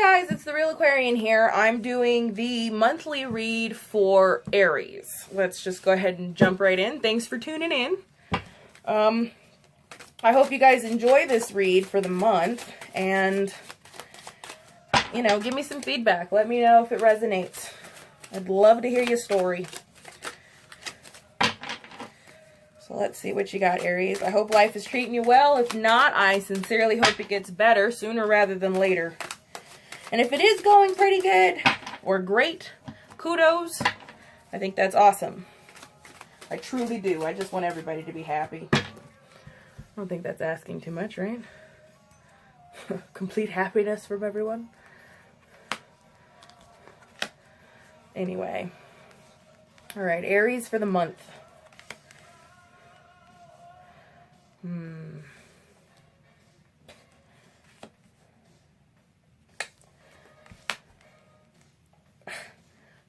Guys, it's the Real Aquarian here. I'm doing the monthly read for Aries. Let's just go ahead and jump right in. Thanks for tuning in. I hope you guys enjoy this read for the month and, you know, give me some feedback. Let me know if it resonates. I'd love to hear your story. So let's see what you got, Aries. I hope life is treating you well. If not, I sincerely hope it gets better sooner rather than later. And if it is going pretty good or great, kudos. I think that's awesome. I truly do. I just want everybody to be happy. I don't think that's asking too much, right? Complete happiness from everyone. Anyway. All right, Aries for the month.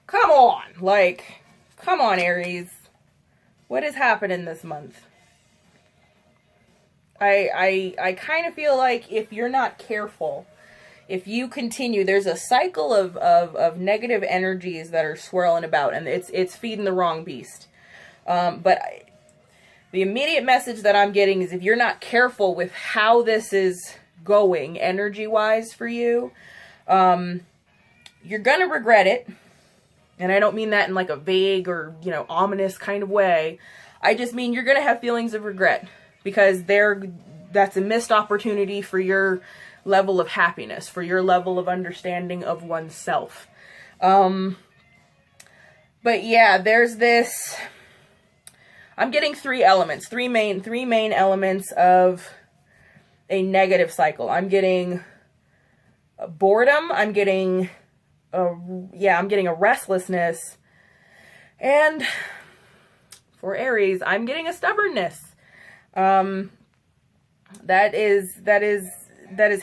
Come on, come on, Aries. What is happening this month? I kind of feel like if you're not careful, if you continue, there's a cycle of negative energies that are swirling about, and it's feeding the wrong beast. The immediate message that I'm getting is if you're not careful with how this is going energy-wise for you, you're gonna regret it. And I don't mean that in like a vague or, you know, ominous kind of way. I just mean you're going to have feelings of regret because that's a missed opportunity for your level of happiness, for your level of understanding of oneself. But yeah, there's this, I'm getting three main elements of a negative cycle. I'm getting boredom, I'm getting a restlessness, and for Aries, I'm getting a stubbornness. That is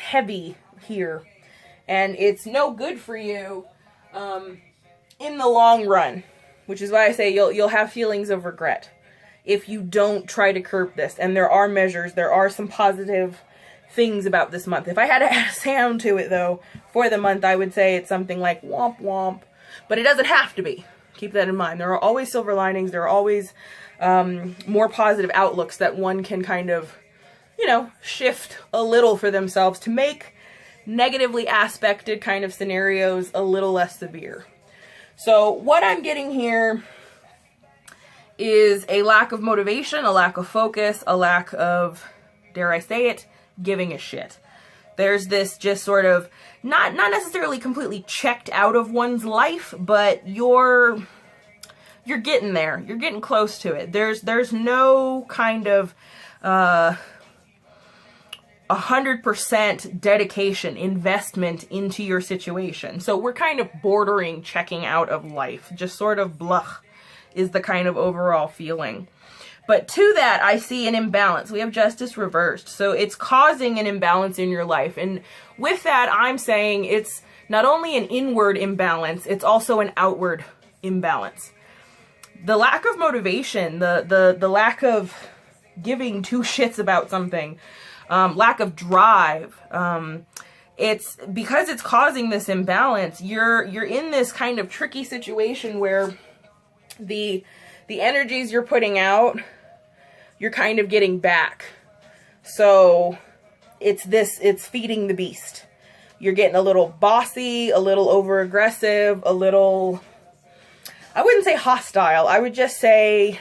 heavy here, and it's no good for you in the long run, which is why I say you'll have feelings of regret if you don't try to curb this. And there are measures, there are some positive things about this month. If I had to add a sound to it, though, for the month, I would say it's something like womp womp, but it doesn't have to be. Keep that in mind. There are always silver linings. There are always more positive outlooks that one can kind of, you know, shift a little for themselves to make negatively aspected kind of scenarios a little less severe. So what I'm getting here is a lack of motivation, a lack of focus, a lack of, dare I say it, giving a shit. There's this just sort of not necessarily completely checked out of one's life, but you're getting there. You're getting close to it. There's no kind of 100% dedication, investment into your situation. So we're kind of bordering checking out of life. Just sort of blah is the kind of overall feeling. But to that, I see an imbalance. We have justice reversed. So it's causing an imbalance in your life. And with that, I'm saying it's not only an inward imbalance, it's also an outward imbalance. The lack of motivation, the lack of giving two shits about something, lack of drive, it's because it's causing this imbalance, you're in this kind of tricky situation where the energies you're putting out, you're kind of getting back. So it's feeding the beast. You're getting a little bossy, a little over aggressive, a little, I wouldn't say hostile. I would just say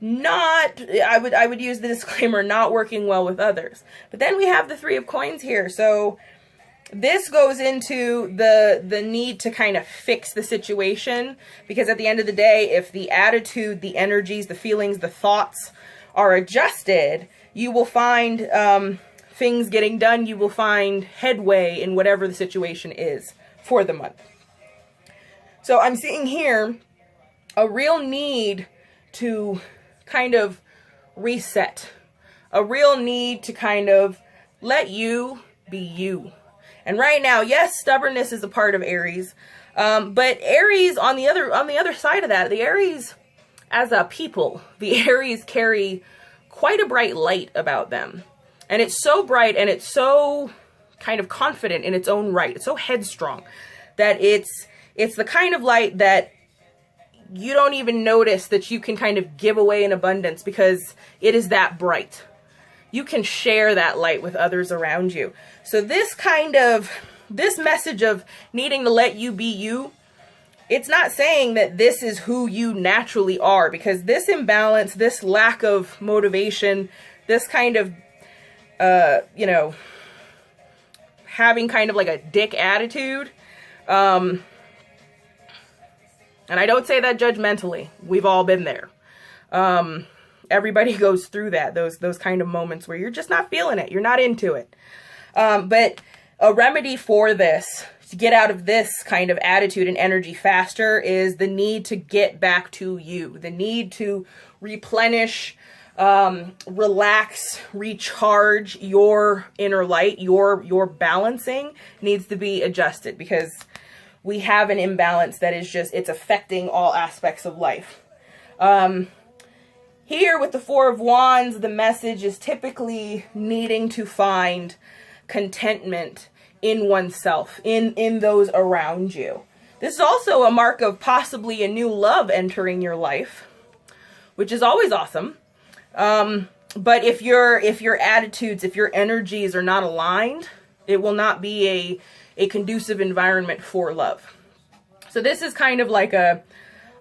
I would use the disclaimer, not working well with others. But then we have the Three of Coins here. So this goes into the need to kind of fix the situation, because at the end of the day, if the attitude, the energies, the feelings, the thoughts are adjusted, you will find things getting done. You will find headway in whatever the situation is for the month. So I'm seeing here a real need to kind of reset, a real need to kind of let you be you. And right now, yes, stubbornness is a part of Aries, but Aries on the other side of that, the Aries as a people, the Aries carry quite a bright light about them. And it's so bright and it's so kind of confident in its own right. It's so headstrong that it's the kind of light that you don't even notice that you can kind of give away in abundance because it is that bright. You can share that light with others around you. So this message of needing to let you be you, it's not saying that this is who you naturally are, because this imbalance, this lack of motivation, this kind of, you know, having kind of like a dick attitude, and I don't say that judgmentally. We've all been there. Everybody goes through that, those kind of moments where you're just not feeling it. You're not into it. But a remedy for this, to get out of this kind of attitude and energy faster, is the need to get back to you. The need to replenish, relax, recharge your inner light. Your balancing needs to be adjusted, because we have an imbalance that is just, it's affecting all aspects of life. Here with the Four of Wands, the message is typically needing to find contentment in oneself, in those around you. This is also a mark of possibly a new love entering your life, which is always awesome. But if your attitudes, if your energies are not aligned, it will not be a conducive environment for love. So this is kind of like a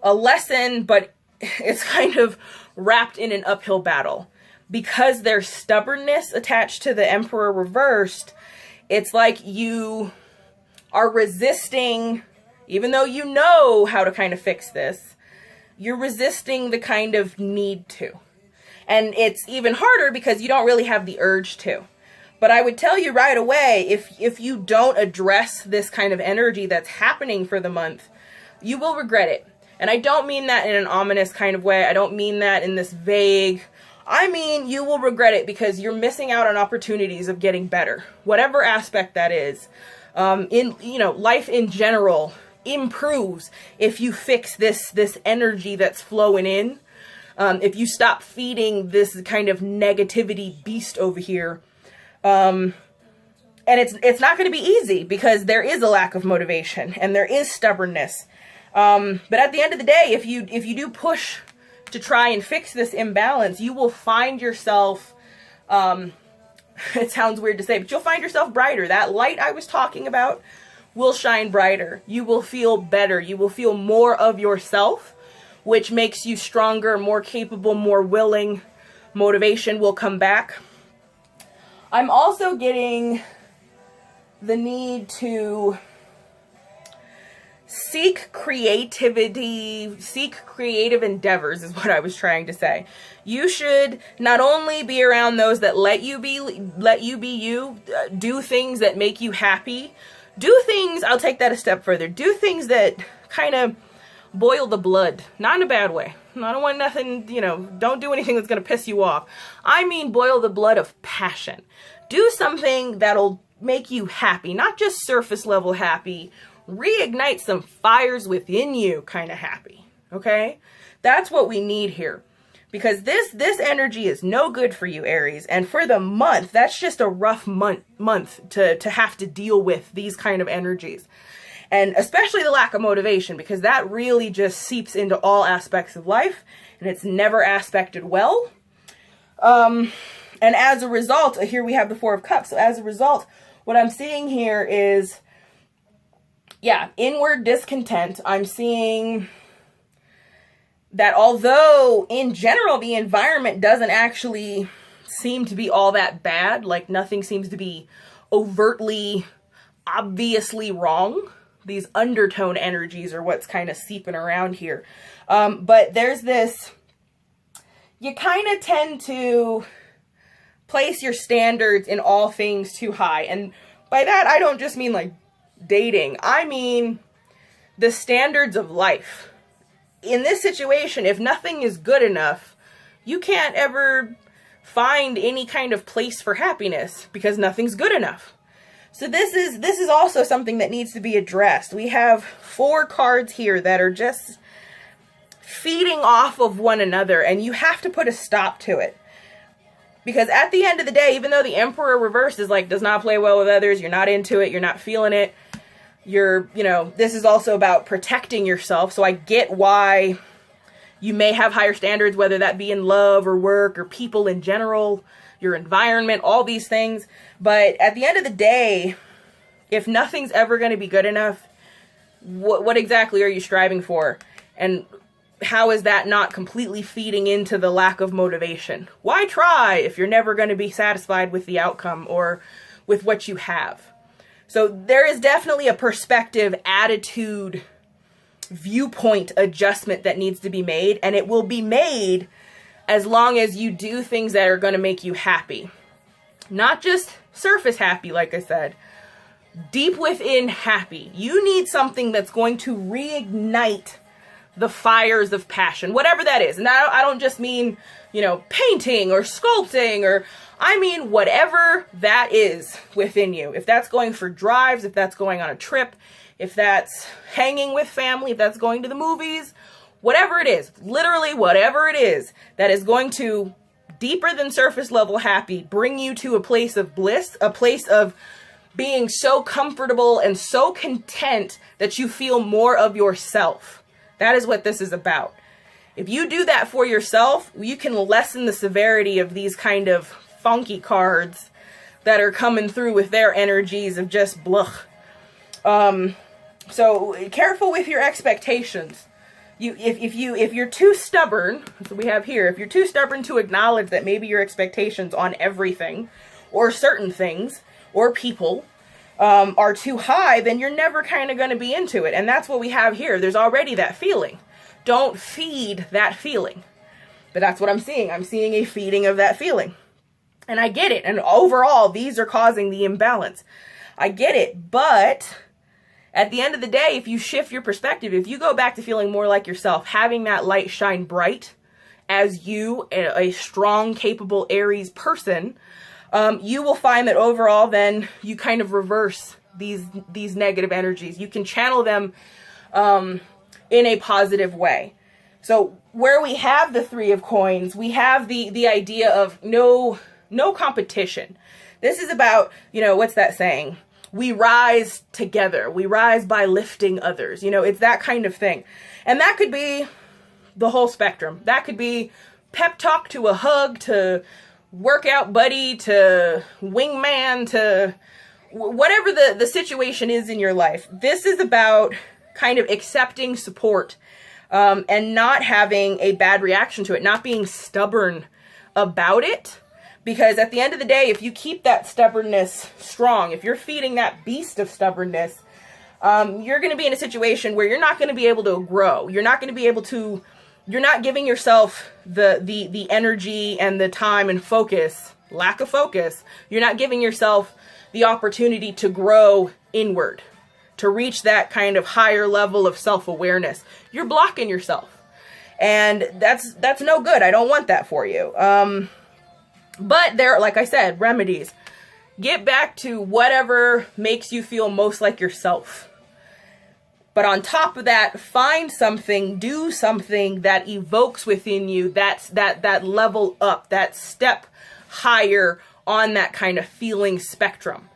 lesson, but it's kind of wrapped in an uphill battle. Because there's stubbornness attached to the Emperor reversed, it's like you are resisting, even though you know how to kind of fix this, you're resisting the kind of need to. And it's even harder because you don't really have the urge to. But I would tell you right away, if you don't address this kind of energy that's happening for the month, you will regret it. And I don't mean that in an ominous kind of way. I don't mean that in this vague. I mean, you will regret it because you're missing out on opportunities of getting better, whatever aspect that is. Life in general improves if you fix this energy that's flowing in. If you stop feeding this kind of negativity beast over here. And it's not going to be easy because there is a lack of motivation and there is stubbornness. But at the end of the day, if you do push to try and fix this imbalance, you will find yourself, it sounds weird to say, but you'll find yourself brighter. That light I was talking about will shine brighter. You will feel better. You will feel more of yourself, which makes you stronger, more capable, more willing. Motivation will come back. I'm also getting the need to seek creativity, seek creative endeavors is what I was trying to say. You should not only be around those that let you be you, do things that make you happy, do things, I'll take that a step further, do things that kind of boil the blood, not in a bad way. I don't want nothing, don't do anything that's going to piss you off. I mean boil the blood of passion. Do something that'll make you happy, not just surface level happy, reignite some fires within you kind of happy, okay? That's what we need here, because this energy is no good for you, Aries, and for the month, that's just a rough month to have to deal with these kind of energies, and especially the lack of motivation, because that really just seeps into all aspects of life, and it's never aspected well. And as a result, here we have the Four of Cups, so as a result, what I'm seeing here is, yeah, inward discontent. I'm seeing that although in general the environment doesn't actually seem to be all that bad, like nothing seems to be overtly, obviously wrong. These undertone energies are what's kind of seeping around here. But there's this, you kind of tend to place your standards in all things too high. And by that, I don't just mean like dating. I mean the standards of life. In this situation, if nothing is good enough, you can't ever find any kind of place for happiness because nothing's good enough. So this is also something that needs to be addressed. We have 4 cards here that are just feeding off of one another, and you have to put a stop to it. Because at the end of the day, even though the Emperor reverse is like, does not play well with others, you're not into it, you're not feeling it, you're, you know, this is also about protecting yourself. So I get why you may have higher standards, whether that be in love or work or people in general, your environment, all these things. But at the end of the day, if nothing's ever going to be good enough, what exactly are you striving for? And how is that not completely feeding into the lack of motivation? Why try if you're never going to be satisfied with the outcome or with what you have? So there is definitely a perspective, attitude, viewpoint adjustment that needs to be made, and it will be made as long as you do things that are going to make you happy. Not just surface happy, like I said. Deep within happy. You need something that's going to reignite the fires of passion, whatever that is. And I don't just mean, you know, painting or sculpting, or I mean whatever that is within you. If that's going for drives, if that's going on a trip, if that's hanging with family, if that's going to the movies, whatever it is, literally whatever it is that is going to, deeper than surface level happy, bring you to a place of bliss, a place of being so comfortable and so content that you feel more of yourself. That is what this is about. If you do that for yourself, you can lessen the severity of these kind of funky cards that are coming through with their energies of just blah. So careful with your expectations. If you're too stubborn, that's what we have here. If you're too stubborn to acknowledge that maybe your expectations on everything or certain things or people are too high, then you're never kind of going to be into it. And that's what we have here. There's already that feeling. Don't feed that feeling. But that's what I'm seeing. I'm seeing a feeding of that feeling. And I get it. And overall, these are causing the imbalance. I get it. But at the end of the day, if you shift your perspective, if you go back to feeling more like yourself, having that light shine bright as you, a strong, capable Aries person, you will find that overall then you kind of reverse these negative energies. You can channel them in a positive way. So where we have the Three of Coins, we have the idea of no competition. This is about, you know, what's that saying? We rise together. We rise by lifting others. You know, it's that kind of thing. And that could be the whole spectrum. That could be pep talk to a hug to workout buddy to wingman to whatever the situation is in your life. This is about kind of accepting support and not having a bad reaction to it, not being stubborn about it. Because at the end of the day, if you keep that stubbornness strong, if you're feeding that beast of stubbornness, you're going to be in a situation where you're not going to be able to grow. You're not going to be able to, you're not giving yourself the energy and the time and focus, lack of focus. You're not giving yourself the opportunity to grow inward, to reach that kind of higher level of self-awareness. You're blocking yourself. And that's no good. I don't want that for you. But there, like I said, remedies. Get back to whatever makes you feel most like yourself. But on top of that, find something, do something that evokes within you that level up, that step higher on that kind of feeling spectrum.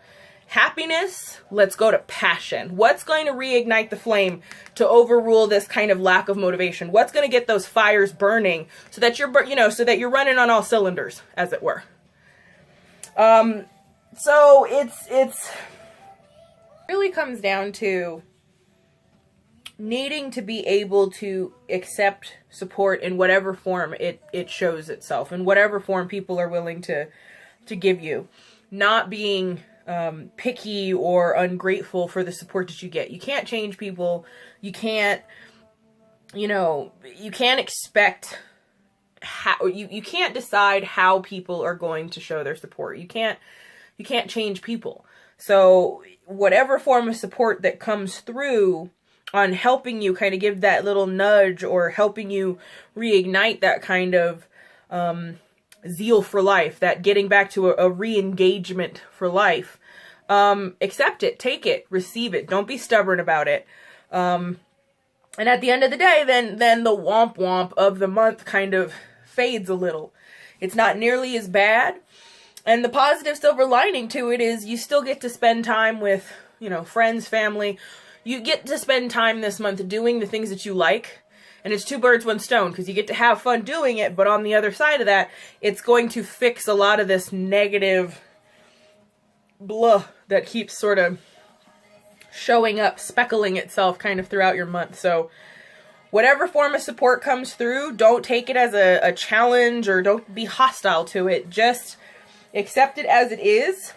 Happiness, let's go to passion. What's going to reignite the flame to overrule this kind of lack of motivation? What's going to get those fires burning so that you're, so that you're running on all cylinders, as it were? So it's really comes down to needing to be able to accept support in whatever form it shows itself, in whatever form people are willing to give you. Not being picky or ungrateful for the support that you get. You can't change people. You can't, you can't expect how, you can't decide how people are going to show their support. You can't change people. So whatever form of support that comes through on helping you kind of give that little nudge or helping you reignite that kind of zeal for life, that getting back to a re-engagement for life, accept it, take it, receive it. Don't be stubborn about it. And at the end of the day, then the womp womp of the month kind of fades a little. It's not nearly as bad. And the positive silver lining to it is you still get to spend time with, you know, friends, family. You get to spend time this month doing the things that you like. And it's 2 birds, 1 stone, because you get to have fun doing it, but on the other side of that, it's going to fix a lot of this negative blah that keeps sort of showing up, speckling itself kind of throughout your month. So whatever form of support comes through, don't take it as a challenge or don't be hostile to it. Just accept it as it is.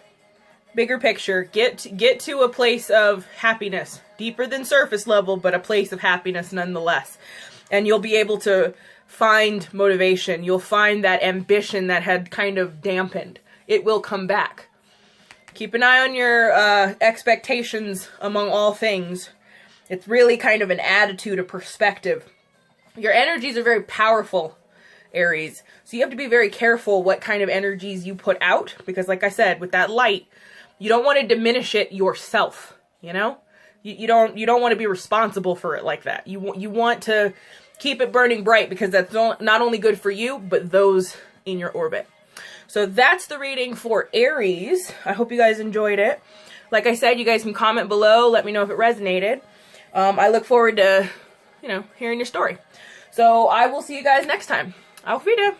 Bigger picture. Get to a place of happiness. Deeper than surface level, but a place of happiness nonetheless. And you'll be able to find motivation. You'll find that ambition that had kind of dampened. It will come back. Keep an eye on your expectations among all things. It's really kind of an attitude, a perspective. Your energies are very powerful, Aries. So you have to be very careful what kind of energies you put out. Because like I said, with that light, you don't want to diminish it yourself, you know? You don't want to be responsible for it like that. You want to keep it burning bright because that's not only good for you, but those in your orbit. So that's the reading for Aries. I hope you guys enjoyed it. Like I said, you guys can comment below. Let me know if it resonated. I look forward to, you know, hearing your story. So I will see you guys next time. Auf Wiedersehen.